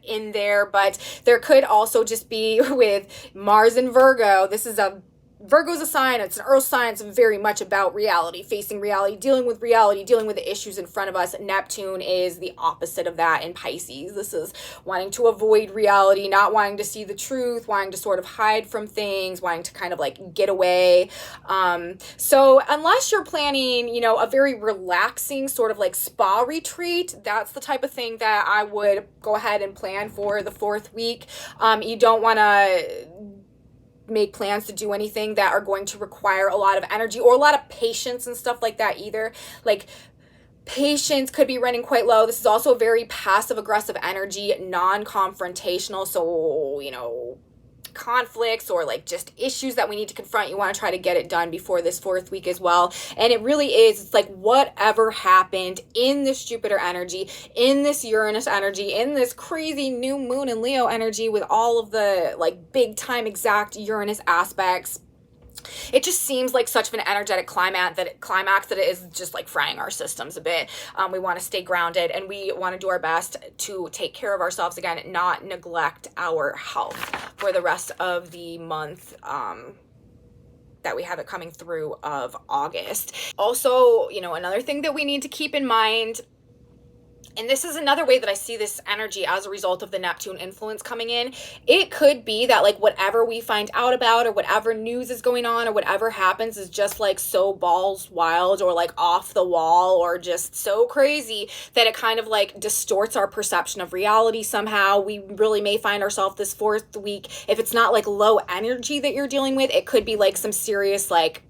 in there. But there could also just be, with Mars and Virgo's a sign, it's an earth sign, it's very much about reality, facing reality, dealing with the issues in front of us. Neptune is the opposite of that in Pisces. This is wanting to avoid reality, not wanting to see the truth, wanting to sort of hide from things, wanting to kind of like get away. So unless you're planning, a very relaxing sort of like spa retreat, that's the type of thing that I would go ahead and plan for the 4th week. You don't want to make plans to do anything that are going to require a lot of energy or a lot of patience and stuff like that either. Like, patience could be running quite low. This is also very passive aggressive energy, non-confrontational. So, conflicts or like just issues that we need to confront, you want to try to get it done before this 4th week as well. And it really is, it's like whatever happened in this Jupiter energy, in this Uranus energy, in this crazy new moon and Leo energy with all of the like big time exact Uranus aspects, it just seems like such an energetic climax that it is just like frying our systems a bit. We want to stay grounded, and we want to do our best to take care of ourselves, again, not neglect our health for the rest of the month that we have it coming through of August. Also, another thing that we need to keep in mind And this is another way that I see this energy as a result of the Neptune influence coming in. It could be that like whatever we find out about or whatever news is going on or whatever happens is just like so balls wild or like off the wall or just so crazy that it kind of like distorts our perception of reality somehow. We really may find ourselves this fourth week, if it's not like low energy that you're dealing with, it could be like some serious like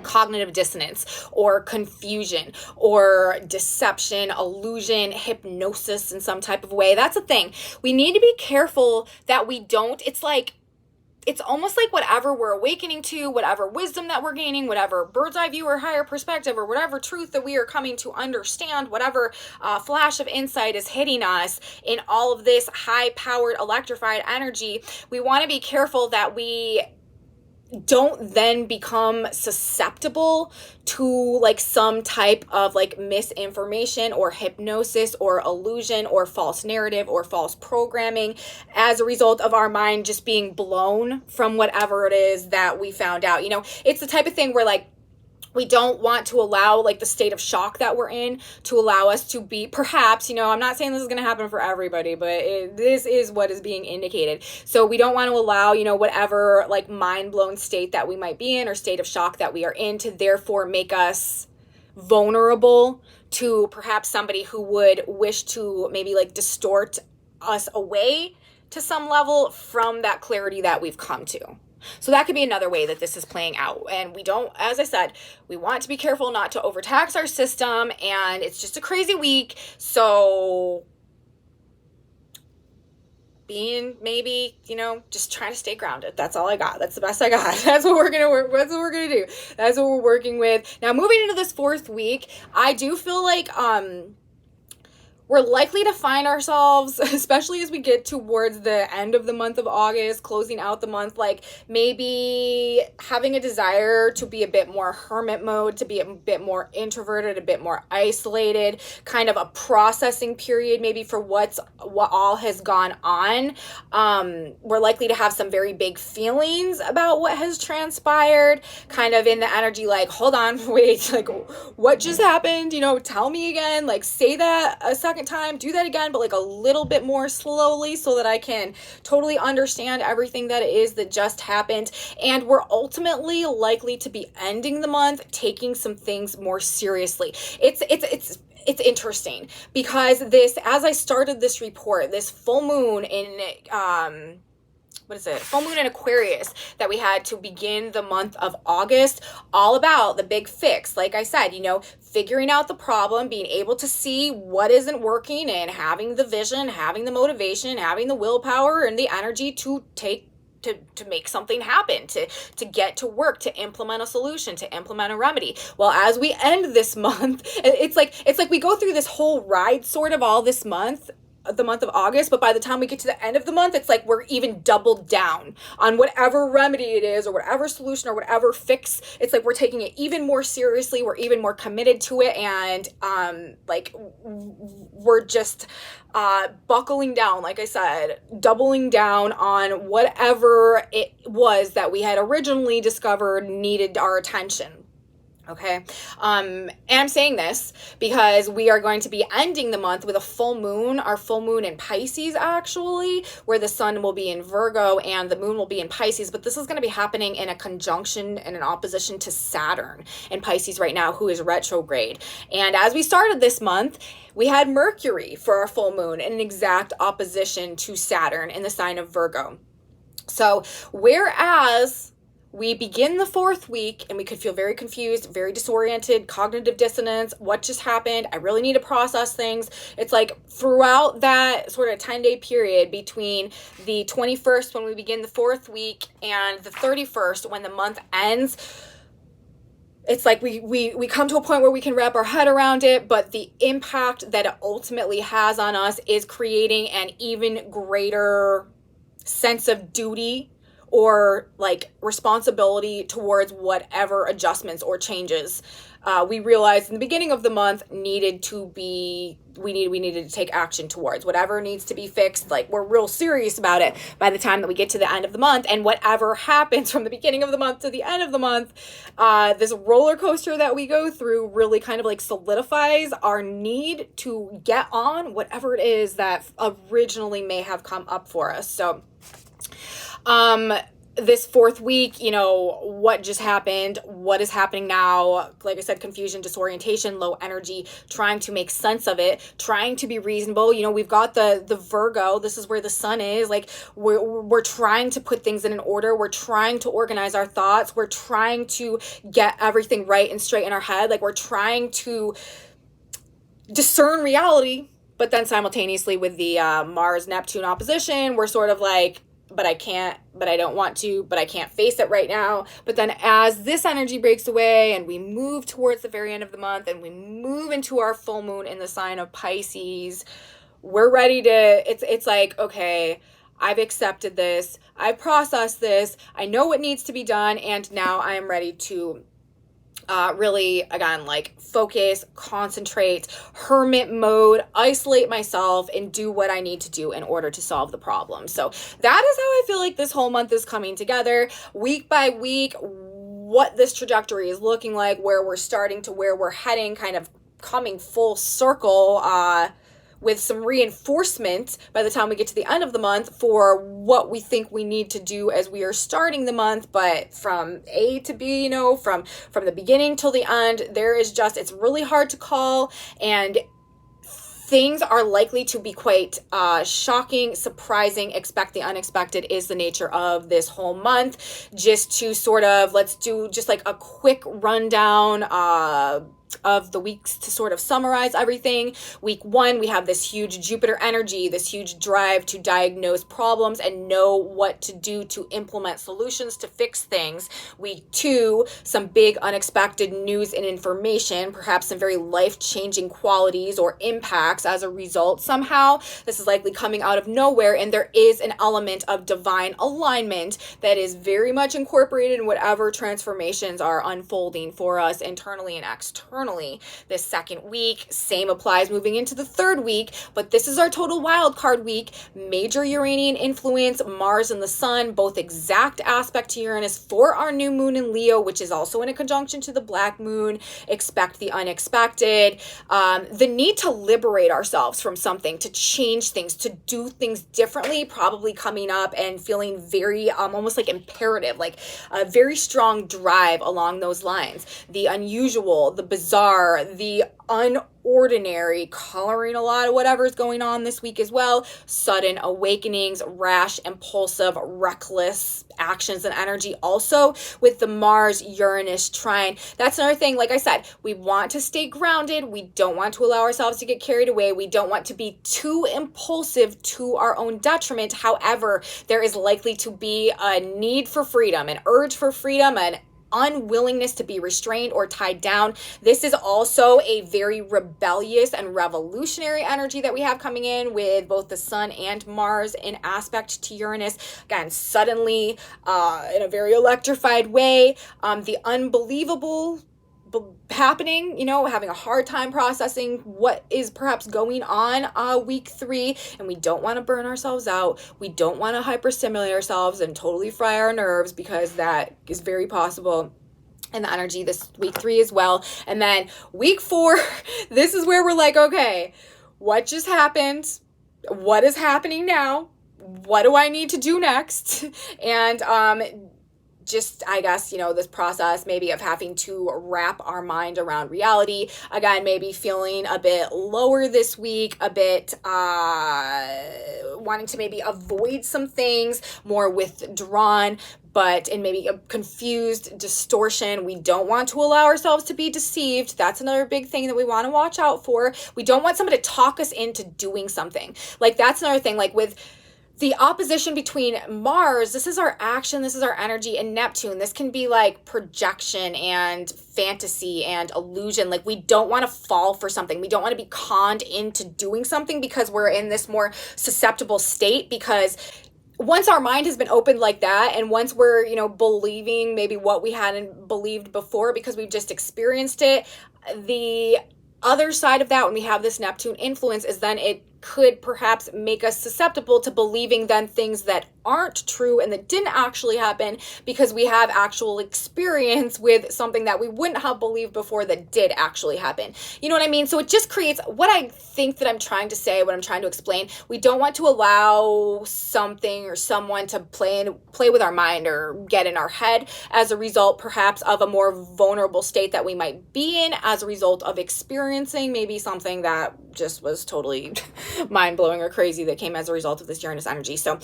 cognitive dissonance or confusion or deception, illusion, hypnosis in some type of way. That's a thing. We need to be careful that we don't, it's almost like whatever we're awakening to, whatever wisdom that we're gaining, whatever bird's eye view or higher perspective or whatever truth that we are coming to understand, whatever flash of insight is hitting us in all of this high-powered, electrified energy, we want to be careful that we don't then become susceptible to like some type of like misinformation or hypnosis or illusion or false narrative or false programming as a result of our mind just being blown from whatever it is that we found out. You know, it's the type of thing where like we don't want to allow like the state of shock that we're in to allow us to be, perhaps, you know, I'm not saying this is going to happen for everybody, but this is what is being indicated. So we don't want to allow, you know, whatever like mind blown state that we might be in or state of shock that we are in to therefore make us vulnerable to perhaps somebody who would wish to maybe like distort us away to some level from that clarity that we've come to. So that could be another way that this is playing out. And we don't, as I said, we want to be careful not to overtax our system. And it's just a crazy week. So being maybe, you know, just trying to stay grounded. That's all I got. That's the best I got. That's what we're going to work. That's what we're going to do. That's what we're working with. Now, moving into this fourth week, I do feel like, we're likely to find ourselves, especially as we get towards the end of the month of August, closing out the month, like maybe having a desire to be a bit more hermit mode, to be a bit more introverted, a bit more isolated, kind of a processing period maybe for what all has gone on. We're likely to have some very big feelings about what has transpired, kind of in the energy like, hold on, wait, like what just happened? You know, tell me again, like say that a second time, do that again, but like a little bit more slowly so that I can totally understand everything that it is that just happened. And we're ultimately likely to be ending the month taking some things more seriously. It's interesting because this, as I started this report, this full moon in full moon in Aquarius that we had to begin the month of August, all about the big fix. Like I said, you know, figuring out the problem, being able to see what isn't working and having the vision, having the motivation, having the willpower and the energy to make something happen, to get to work, to implement a solution, to implement a remedy. Well, as we end this month, it's like we go through this whole ride sort of all this month, the month of August, but by the time we get to the end of the month, it's like we're even doubled down on whatever remedy it is or whatever solution or whatever fix. It's like we're taking it even more seriously, we're even more committed to it, and like we're just buckling down, like I said, doubling down on whatever it was that we had originally discovered needed our attention. Okay. And I'm saying this because we are going to be ending the month with a full moon, our full moon in Pisces, actually, where the sun will be in Virgo and the moon will be in Pisces. But this is going to be happening in a conjunction and an opposition to Saturn in Pisces right now, who is retrograde. And as we started this month, we had Mercury for our full moon in an exact opposition to Saturn in the sign of Virgo. So whereas we begin the fourth week and we could feel very confused, very disoriented, cognitive dissonance. What just happened? I really need to process things. It's like throughout that sort of 10-day period between the 21st when we begin the fourth week and the 31st when the month ends, it's like we come to a point where we can wrap our head around it, but the impact that it ultimately has on us is creating an even greater sense of duty or like responsibility towards whatever adjustments or changes we realized in the beginning of the month needed to be, we needed to take action towards. Whatever needs to be fixed, like we're real serious about it by the time that we get to the end of the month. And whatever happens from the beginning of the month to the end of the month, this roller coaster that we go through really kind of like solidifies our need to get on whatever it is that originally may have come up for us. So this fourth week, you know, what just happened, what is happening now, like I said, confusion, disorientation, low energy, trying to make sense of it, trying to be reasonable. You know, we've got the Virgo, this is where the sun is, like we're trying to put things in an order, we're trying to organize our thoughts, we're trying to get everything right and straight in our head, like we're trying to discern reality. But then simultaneously with the Mars-Neptune opposition, we're sort of like, but I can't, but I don't want to, but I can't face it right now. But then as this energy breaks away and we move towards the very end of the month and we move into our full moon in the sign of Pisces, we're ready to, it's like, okay, I've accepted this, I processed this, I know what needs to be done, and now I am ready to really, again, like focus, concentrate, hermit mode, isolate myself, and do what I need to do in order to solve the problem. So that is how I feel like this whole month is coming together, week by week, what this trajectory is looking like, where we're starting to where we're heading, kind of coming full circle, with some reinforcement by the time we get to the end of the month for what we think we need to do as we are starting the month. But from A to B, you know, from the beginning till the end, there is just, it's really hard to call, and things are likely to be quite shocking, surprising. Expect the unexpected is the nature of this whole month. Just to sort of, let's do just like a quick rundown of the weeks to sort of summarize everything. Week 1, we have this huge Jupiter energy, this huge drive to diagnose problems and know what to do to implement solutions to fix things. Week 2, some big unexpected news and information, perhaps some very life-changing qualities or impacts as a result somehow. This is likely coming out of nowhere, and there is an element of divine alignment that is very much incorporated in whatever transformations are unfolding for us internally and externally. This second week, same applies moving into the third week, but this is our total wild card week. Major Uranian influence, Mars and the Sun, both exact aspect to Uranus for our new moon in Leo, which is also in a conjunction to the black moon. Expect the unexpected. The need to liberate ourselves from something, to change things, to do things differently, probably coming up and feeling very almost like imperative, like a very strong drive along those lines. The unusual, the bizarre, the unordinary, coloring a lot of whatever's going on this week as well. Sudden awakenings, rash, impulsive, reckless actions and energy also with the Mars-Uranus trine. That's another thing, like I said, we want to stay grounded. We don't want to allow ourselves to get carried away. We don't want to be too impulsive to our own detriment. However, there is likely to be a need for freedom, an urge for freedom, an unwillingness to be restrained or tied down. This is also a very rebellious and revolutionary energy that we have coming in with both the Sun and Mars in aspect to Uranus. Again, suddenly, in a very electrified way, the unbelievable happening, you know, having a hard time processing what is perhaps going on week 3, and we don't want to burn ourselves out. We don't want to hyperstimulate ourselves and totally fry our nerves, because that is very possible in the energy this week 3 as well. And then week 4, this is where we're like, okay, what just happened? What is happening now? What do I need to do next? And just, I guess, you know, this process maybe of having to wrap our mind around reality. Again, maybe feeling a bit lower this week, a bit wanting to maybe avoid some things, more withdrawn, but in maybe a confused distortion. We don't want to allow ourselves to be deceived. That's another big thing that we want to watch out for. We don't want somebody to talk us into doing something. Like, that's another thing, like with the opposition between Mars, this is our action, this is our energy, and Neptune, this can be like projection and fantasy and illusion. Like, we don't want to fall for something. We don't want to be conned into doing something because we're in this more susceptible state, because once our mind has been opened like that, and once we're, believing maybe what we hadn't believed before because we've just experienced it, the other side of that, when we have this Neptune influence, is then it could perhaps make us susceptible to believing then things that aren't true and that didn't actually happen, because we have actual experience with something that we wouldn't have believed before that did actually happen. You know what I mean? So it just creates what I think that I'm trying to say, what I'm trying to explain. We don't want to allow something or someone to play with our mind or get in our head as a result perhaps of a more vulnerable state that we might be in as a result of experiencing maybe something that just was totally mind-blowing or crazy that came as a result of this Uranus energy. So,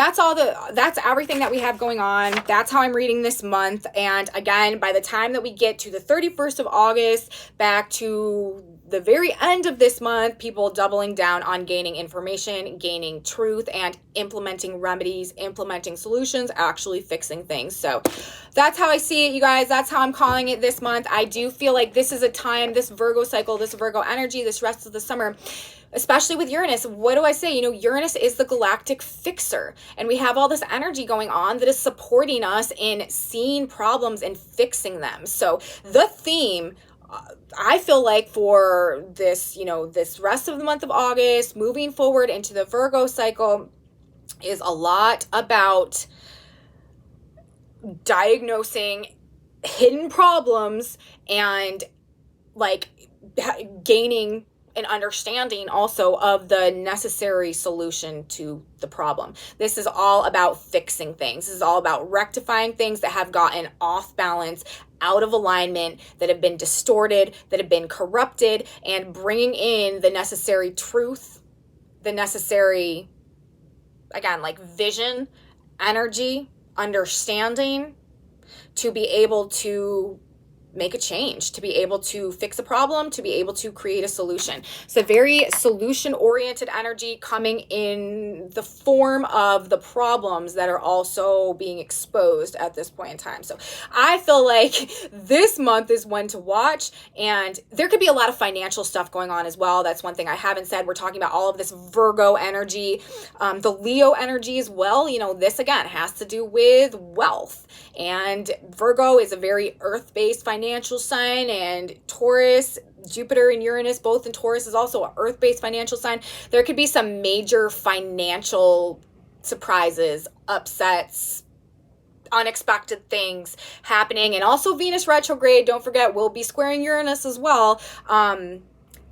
that's everything that we have going on. That's how I'm reading this month. And again, by the time that we get to the 31st of August, back to the very end of this month, people doubling down on gaining information, gaining truth, and implementing remedies, implementing solutions, actually fixing things. So that's how I see it, you guys. That's how I'm calling it this month. I do feel like this is a time, this Virgo cycle, this Virgo energy, this rest of the summer, especially with Uranus. What do I say? Uranus is the galactic fixer, and we have all this energy going on that is supporting us in seeing problems and fixing them. So the theme, I feel like, for this, this rest of the month of August, moving forward into the Virgo cycle, is a lot about diagnosing hidden problems and like gaining an understanding also of the necessary solution to the problem. This is all about fixing things. This is all about rectifying things that have gotten off balance, out of alignment, that have been distorted, that have been corrupted, and bringing in the necessary truth, the necessary, again, like vision, energy, understanding, to be able to make a change, to be able to fix a problem, to be able to create a solution. It's a very solution-oriented energy coming in the form of the problems that are also being exposed at this point in time. So I feel like this month is one to watch, and there could be a lot of financial stuff going on as well. That's one thing I haven't said. We're talking about all of this Virgo energy, the Leo energy as well. This again has to do with wealth, and Virgo is a very earth-based financial sign, and Taurus, Jupiter and Uranus, both in Taurus, is also an earth-based financial sign. There could be some major financial surprises, upsets, unexpected things happening. And also Venus retrograde, don't forget, will be squaring Uranus as well.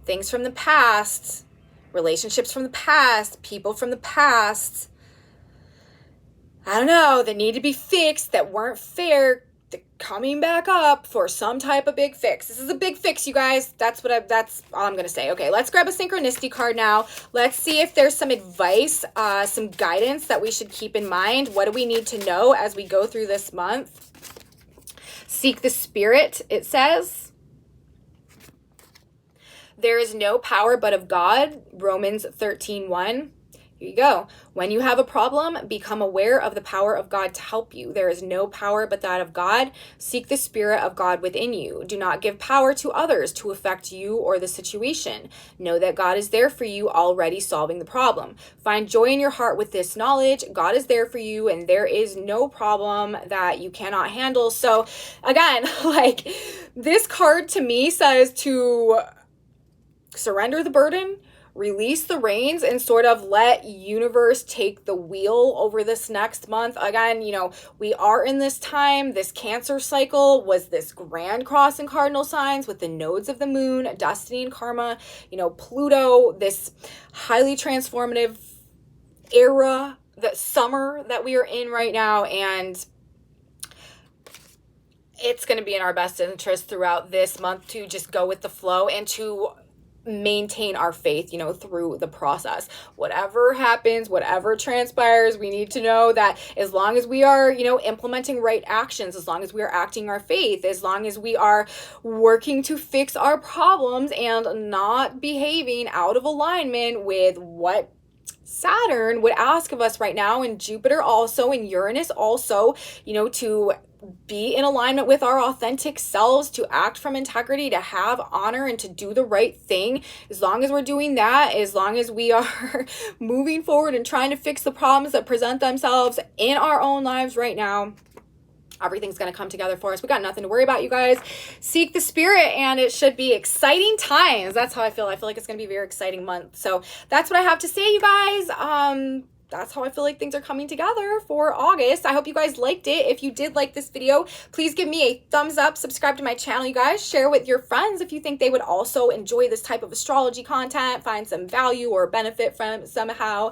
Things from the past, relationships from the past, people from the past, I don't know, that need to be fixed, that weren't fair, coming back up for some type of big fix. This is a big fix, you guys. That's all I'm going to say. Okay, let's grab a synchronicity card now. Let's see if there's some advice, some guidance that we should keep in mind. What do we need to know as we go through this month? Seek the spirit, it says. There is no power but of God, Romans 13:1. Here you go. When you have a problem, become aware of the power of God to help you. There is no power but that of God. Seek the spirit of God within you. Do not give power to others to affect you or the situation. Know that God is there for you, already solving the problem. Find joy in your heart with this knowledge. God is there for you, and there is no problem that you cannot handle. So again, like, this card to me says to surrender the burden, release the reins, and sort of let universe take the wheel over this next month. Again, we are in this time. This Cancer cycle was this grand cross in cardinal signs with the nodes of the moon, destiny and karma, Pluto, this highly transformative era, the summer that we are in right now. And it's going to be in our best interest throughout this month to just go with the flow and to maintain our faith, through the process. Whatever happens, whatever transpires, we need to know that as long as we are, implementing right actions, as long as we are acting our faith, as long as we are working to fix our problems and not behaving out of alignment with what Saturn would ask of us right now, and Jupiter also, and Uranus also, to be in alignment with our authentic selves, to act from integrity, to have honor, and to do the right thing. As long as we're doing that, as long as we are moving forward and trying to fix the problems that present themselves in our own lives right now, everything's going to come together for us. We got nothing to worry about, you guys. Seek the spirit, and it should be exciting times. That's how I feel. I feel like it's going to be a very exciting month. So that's what I have to say, you guys. That's how I feel like things are coming together for August. I hope you guys liked it. If you did like this video, please give me a thumbs up, subscribe to my channel, you guys. Share with your friends if you think they would also enjoy this type of astrology content, find some value or benefit from it somehow.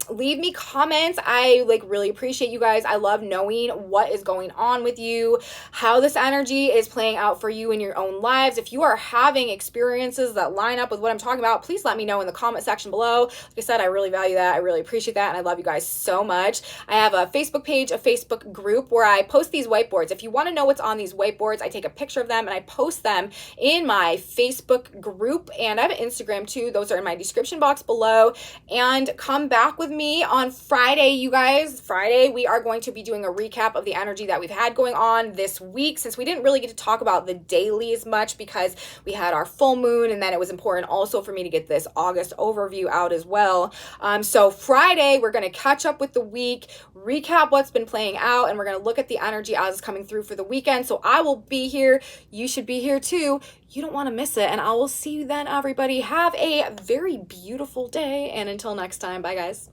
Leave me comments. I really appreciate you guys. I love knowing what is going on with you, how this energy is playing out for you in your own lives. If you are having experiences that line up with what I'm talking about, please let me know in the comment section below. Like I said, I really value that. I really appreciate that, and I love you guys so much. I have a Facebook page, a Facebook group where I post these whiteboards. If you want to know what's on these whiteboards, I take a picture of them and I post them in my Facebook group, and I have an Instagram too. Those are in my description box below. And come back with me on Friday, you guys. Friday, we are going to be doing a recap of the energy that we've had going on this week, since we didn't really get to talk about the daily as much because we had our full moon, and then it was important also for me to get this August overview out as well. So Friday, we're going to catch up with the week, recap what's been playing out, and we're going to look at the energy as it's coming through for the weekend. So I will be here. You should be here too. You don't want to miss it. And I will see you then, everybody. Have a very beautiful day. And until next time, bye, guys.